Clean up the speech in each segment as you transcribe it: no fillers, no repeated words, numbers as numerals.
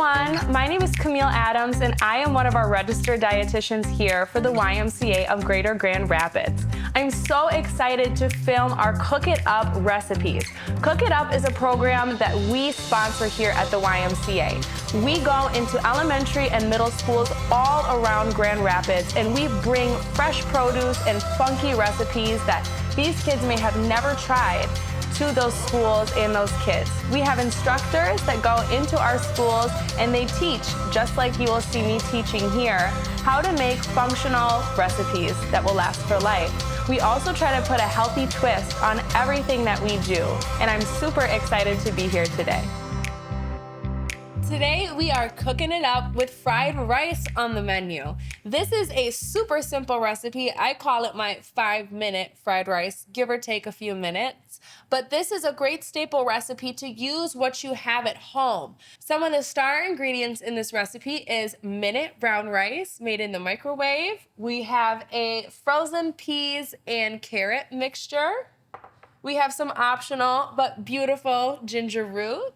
everyone, my name is Camille Adams and I am one of our registered dietitians here for the YMCA of Greater Grand Rapids. I'm so excited to film our Cook It Up recipes. Cook It Up is a program that we sponsor here at the YMCA. We go into elementary and middle schools all around Grand Rapids and we bring fresh produce and funky recipes that these kids may have never tried to those schools and those kids. We have instructors that go into our schools and they teach, just like you will see me teaching here, how to make functional recipes that will last for life. We also try to put a healthy twist on everything that we do, and I'm super excited to be here today. Today, we are cooking it up with fried rice on the menu. This is a super simple recipe. I call it my 5-minute fried rice, give or take a few minutes. But this is a great staple recipe to use what you have at home. Some of the star ingredients in this recipe is minute brown rice made in the microwave. We have a frozen peas and carrot mixture. We have some optional but beautiful ginger root.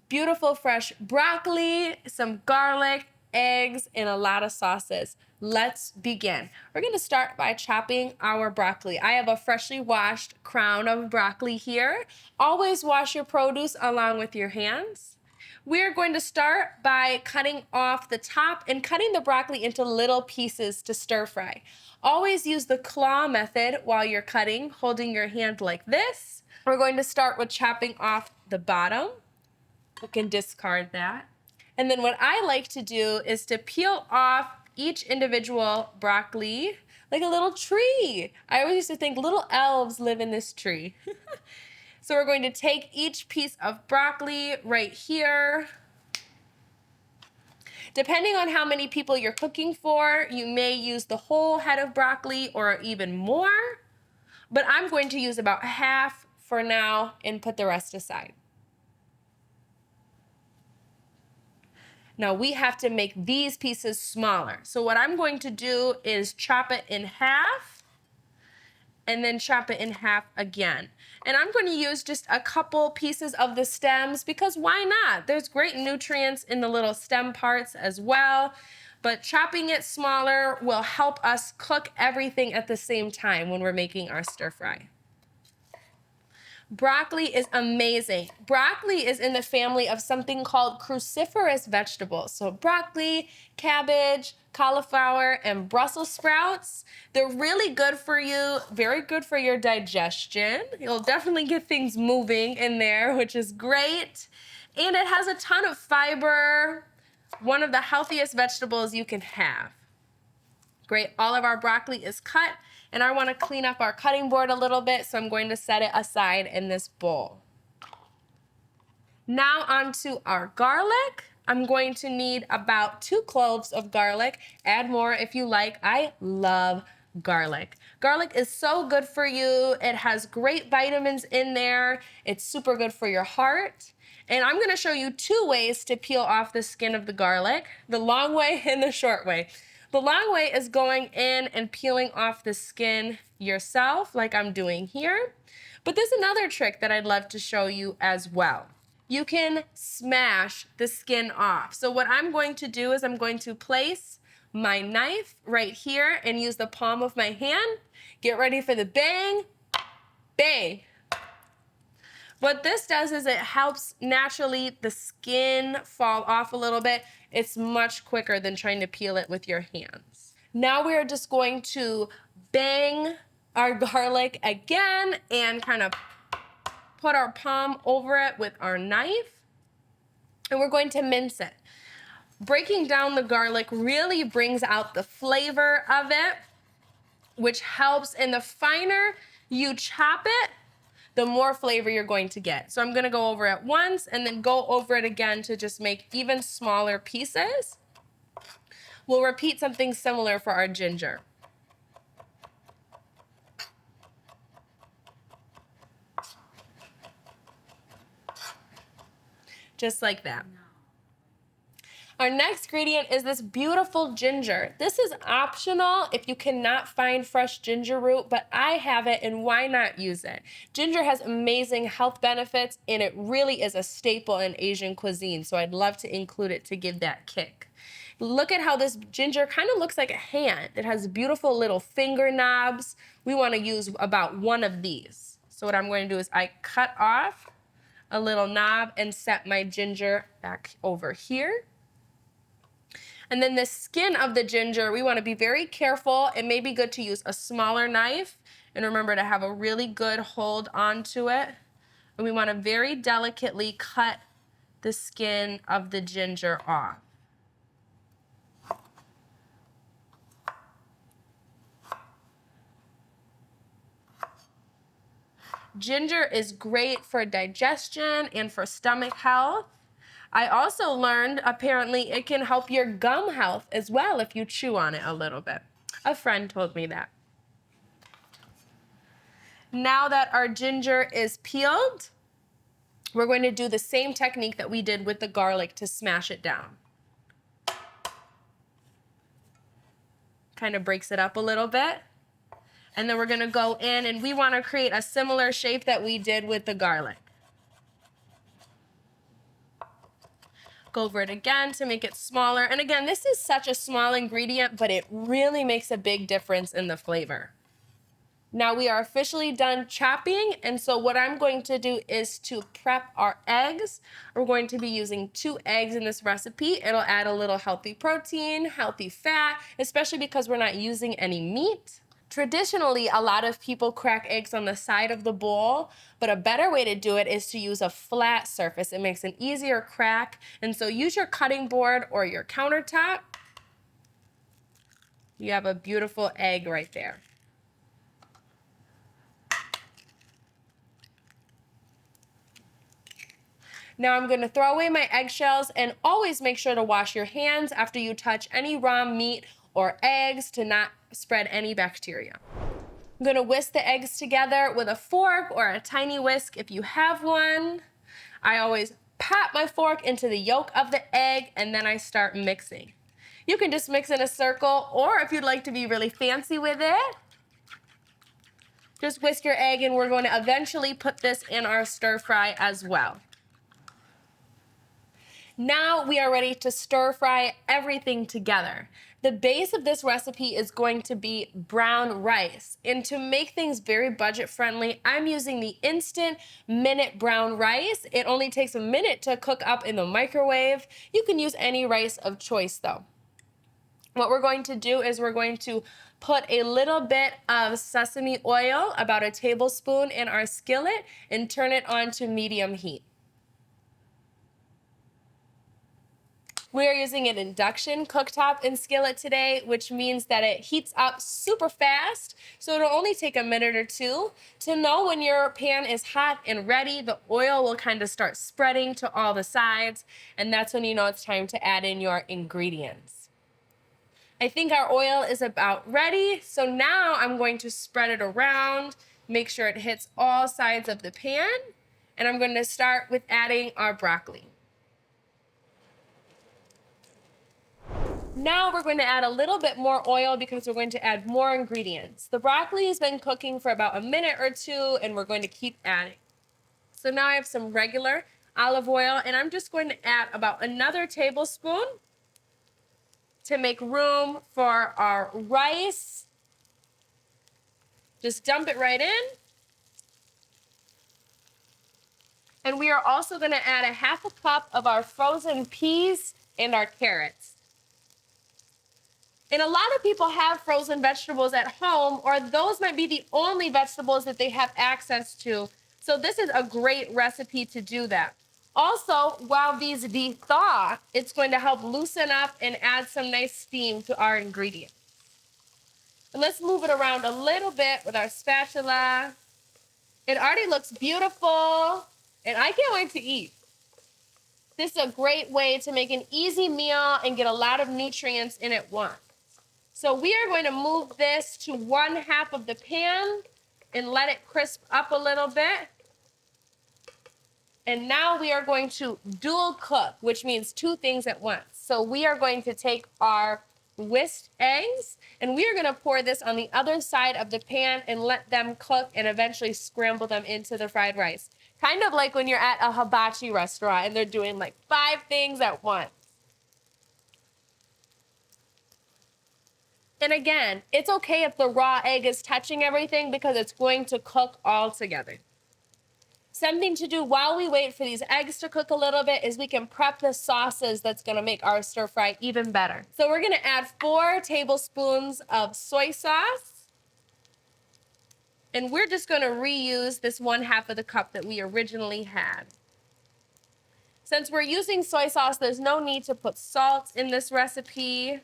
Beautiful fresh broccoli, some garlic, eggs, and a lot of sauces. Let's begin. We're gonna start by chopping our broccoli. I have a freshly washed crown of broccoli here. Always wash your produce along with your hands. We're going to start by cutting off the top and cutting the broccoli into little pieces to stir fry. Always use the claw method while you're cutting, holding your hand like this. We're going to start with chopping off the bottom. You can discard that. And then what I like to do is to peel off each individual broccoli like a little tree. I always used to think little elves live in this tree. So we're going to take each piece of broccoli right here. Depending on how many people you're cooking for, you may use the whole head of broccoli or even more. But I'm going to use about half for now and put the rest aside. Now we have to make these pieces smaller. So what I'm going to do is chop it in half and then chop it in half again. And I'm going to use just a couple pieces of the stems because why not? There's great nutrients in the little stem parts as well. But chopping it smaller will help us cook everything at the same time when we're making our stir fry. Broccoli is amazing. Broccoli is in the family of something called cruciferous vegetables. So broccoli, cabbage, cauliflower, and Brussels sprouts. They're really good for you, very good for your digestion. You'll definitely get things moving in there, which is great. And it has a ton of fiber, one of the healthiest vegetables you can have. Great, all of our broccoli is cut. And I want to clean up our cutting board a little bit, so I'm going to set it aside in this bowl. Now onto our garlic. I'm going to need about 2 cloves of garlic. Add more if you like. I love garlic. Garlic is so good for you. It has great vitamins in there. It's super good for your heart. And I'm going to show you 2 ways to peel off the skin of the garlic, the long way and the short way. The long way is going in and peeling off the skin yourself, like I'm doing here. But there's another trick that I'd love to show you as well. You can smash the skin off. So what I'm going to do is I'm going to place my knife right here and use the palm of my hand. Get ready for the bang, bang. What this does is it helps naturally the skin fall off a little bit. It's much quicker than trying to peel it with your hands. Now we're just going to bang our garlic again and kind of put our palm over it with our knife. And we're going to mince it. Breaking down the garlic really brings out the flavor of it, which helps. And the finer you chop it, the more flavor you're going to get. So I'm gonna go over it once and then go over it again to just make even smaller pieces. We'll repeat something similar for our ginger. Just like that. Our next ingredient is this beautiful ginger. This is optional if you cannot find fresh ginger root, but I have it, and why not use it? Ginger has amazing health benefits, and it really is a staple in Asian cuisine, so I'd love to include it to give that kick. Look at how this ginger kind of looks like a hand. It has beautiful little finger knobs. We want to use about one of these. So what I'm going to do is I cut off a little knob and set my ginger back over here. And then the skin of the ginger, we want to be very careful. It may be good to use a smaller knife. And remember to have a really good hold onto it. And we want to very delicately cut the skin of the ginger off. Ginger is great for digestion and for stomach health. I also learned apparently it can help your gum health as well if you chew on it a little bit. A friend told me that. Now that our ginger is peeled, we're going to do the same technique that we did with the garlic to smash it down. Kind of breaks it up a little bit. And then we're gonna go in and we wanna create a similar shape that we did with the garlic. Go over it again to make it smaller. And again, this is such a small ingredient, but it really makes a big difference in the flavor. Now we are officially done chopping, and so what I'm going to do is to prep our eggs. We're going to be using 2 eggs in this recipe. It'll add a little healthy protein, healthy fat, especially because we're not using any meat. Traditionally, a lot of people crack eggs on the side of the bowl, but a better way to do it is to use a flat surface. It makes an easier crack, and so use your cutting board or your countertop. You have a beautiful egg right there. Now I'm gonna throw away my eggshells, and always make sure to wash your hands after you touch any raw meat or eggs to not spread any bacteria. I'm gonna whisk the eggs together with a fork or a tiny whisk if you have one. I always pop my fork into the yolk of the egg and then I start mixing. You can just mix in a circle, or if you'd like to be really fancy with it, just whisk your egg, and we're going to eventually put this in our stir fry as well. Now we are ready to stir fry everything together. The base of this recipe is going to be brown rice. And to make things very budget friendly, I'm using the Instant Minute brown rice. It only takes a minute to cook up in the microwave. You can use any rice of choice though. What we're going to do is we're going to put a little bit of sesame oil, about a tablespoon, in our skillet and turn it on to medium heat. We are using an induction cooktop and skillet today, which means that it heats up super fast, so it'll only take a minute or two. To know when your pan is hot and ready, the oil will kind of start spreading to all the sides, and that's when you know it's time to add in your ingredients. I think our oil is about ready, so now I'm going to spread it around, make sure it hits all sides of the pan, and I'm going to start with adding our broccoli. Now we're going to add a little bit more oil because we're going to add more ingredients. The broccoli has been cooking for about a minute or two, and we're going to keep adding. So now I have some regular olive oil, and I'm just going to add about another tablespoon to make room for our rice. Just dump it right in. And we are also going to add a half a cup of our frozen peas and our carrots. And a lot of people have frozen vegetables at home, or those might be the only vegetables that they have access to. So this is a great recipe to do that. Also, while these de-thaw, it's going to help loosen up and add some nice steam to our ingredients. And let's move it around a little bit with our spatula. It already looks beautiful, and I can't wait to eat. This is a great way to make an easy meal and get a lot of nutrients in at once. So we are going to move this to 1/2 of the pan and let it crisp up a little bit. And now we are going to dual cook, which means 2 things at once. So we are going to take our whisked eggs and we are going to pour this on the other side of the pan and let them cook and eventually scramble them into the fried rice. Kind of like when you're at a hibachi restaurant and they're doing like 5 things at once. And again, it's okay if the raw egg is touching everything because it's going to cook all together. Something to do while we wait for these eggs to cook a little bit is we can prep the sauces that's gonna make our stir fry even better. So we're gonna add 4 tablespoons of soy sauce. And we're just gonna reuse this 1/2 of the cup that we originally had. Since we're using soy sauce, there's no need to put salt in this recipe.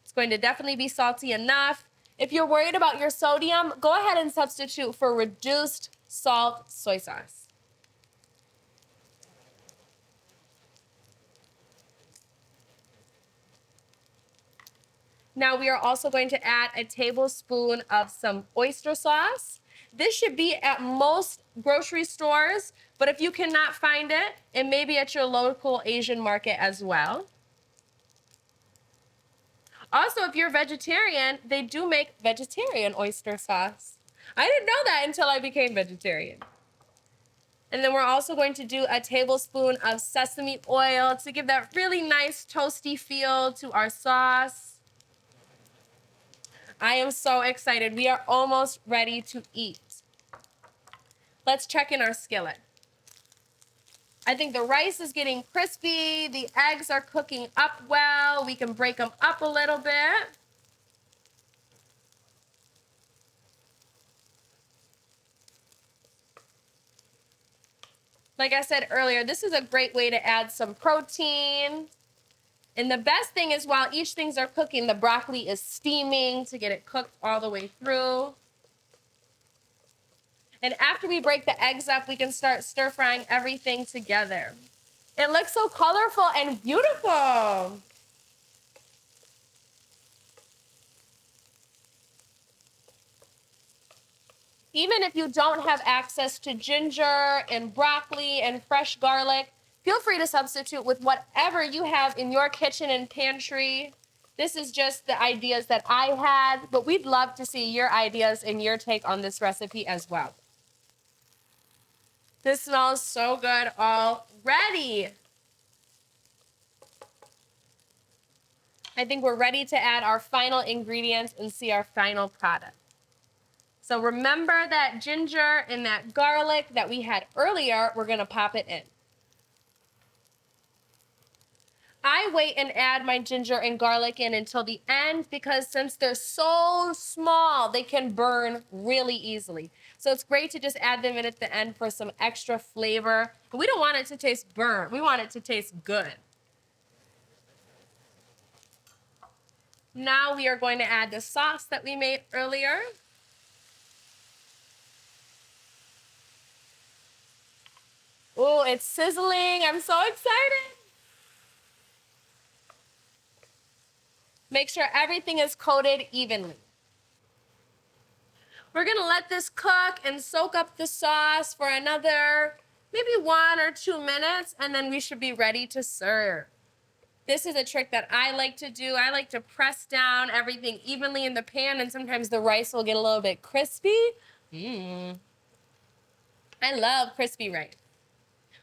It's going to definitely be salty enough. If you're worried about your sodium, go ahead and substitute for reduced salt soy sauce. Now we are also going to add a tablespoon of some oyster sauce. This should be at most grocery stores, but if you cannot find it, it may be at your local Asian market as well. Also, if you're vegetarian, they do make vegetarian oyster sauce. I didn't know that until I became vegetarian. And then we're also going to do a tablespoon of sesame oil to give that really nice toasty feel to our sauce. I am so excited. We are almost ready to eat. Let's check in our skillet. I think the rice is getting crispy. The eggs are cooking up well. We can break them up a little bit. Like I said earlier, this is a great way to add some protein. And the best thing is while each things are cooking, the broccoli is steaming to get it cooked all the way through. And after we break the eggs up, we can start stir frying everything together. It looks so colorful and beautiful. Even if you don't have access to ginger and broccoli and fresh garlic, feel free to substitute with whatever you have in your kitchen and pantry. This is just the ideas that I had, but we'd love to see your ideas and your take on this recipe as well. This smells so good already. I think we're ready to add our final ingredients and see our final product. So remember that ginger and that garlic that we had earlier, we're gonna pop it in. I wait and add my ginger and garlic in until the end because since they're so small, they can burn really easily. So it's great to just add them in at the end for some extra flavor. But we don't want it to taste burnt. We want it to taste good. Now we are going to add the sauce that we made earlier. Oh, it's sizzling. I'm so excited. Make sure everything is coated evenly. We're gonna let this cook and soak up the sauce for another maybe 1 or 2 minutes, and then we should be ready to serve. This is a trick that I like to do. I like to press down everything evenly in the pan, and sometimes the rice will get a little bit crispy. I love crispy rice.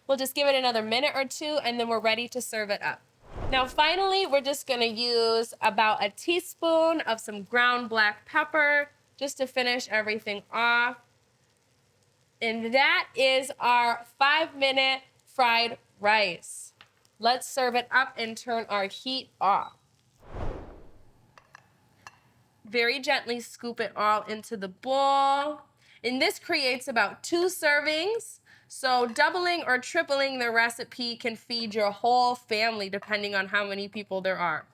We'll just give it another minute or 2, and then we're ready to serve it up. Now, finally, we're just gonna use about a teaspoon of some ground black pepper just to finish everything off. And that is our 5-minute fried rice. Let's serve it up and turn our heat off. Very gently scoop it all into the bowl. And this creates about 2 servings. So doubling or tripling the recipe can feed your whole family depending on how many people there are.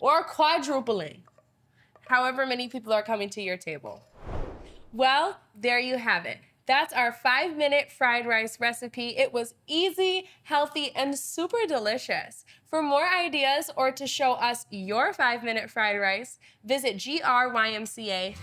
Or quadrupling, however many people are coming to your table. Well, there you have it. That's our 5-minute fried rice recipe. It was easy, healthy, and super delicious. For more ideas or to show us your 5-minute fried rice, visit grymca.org.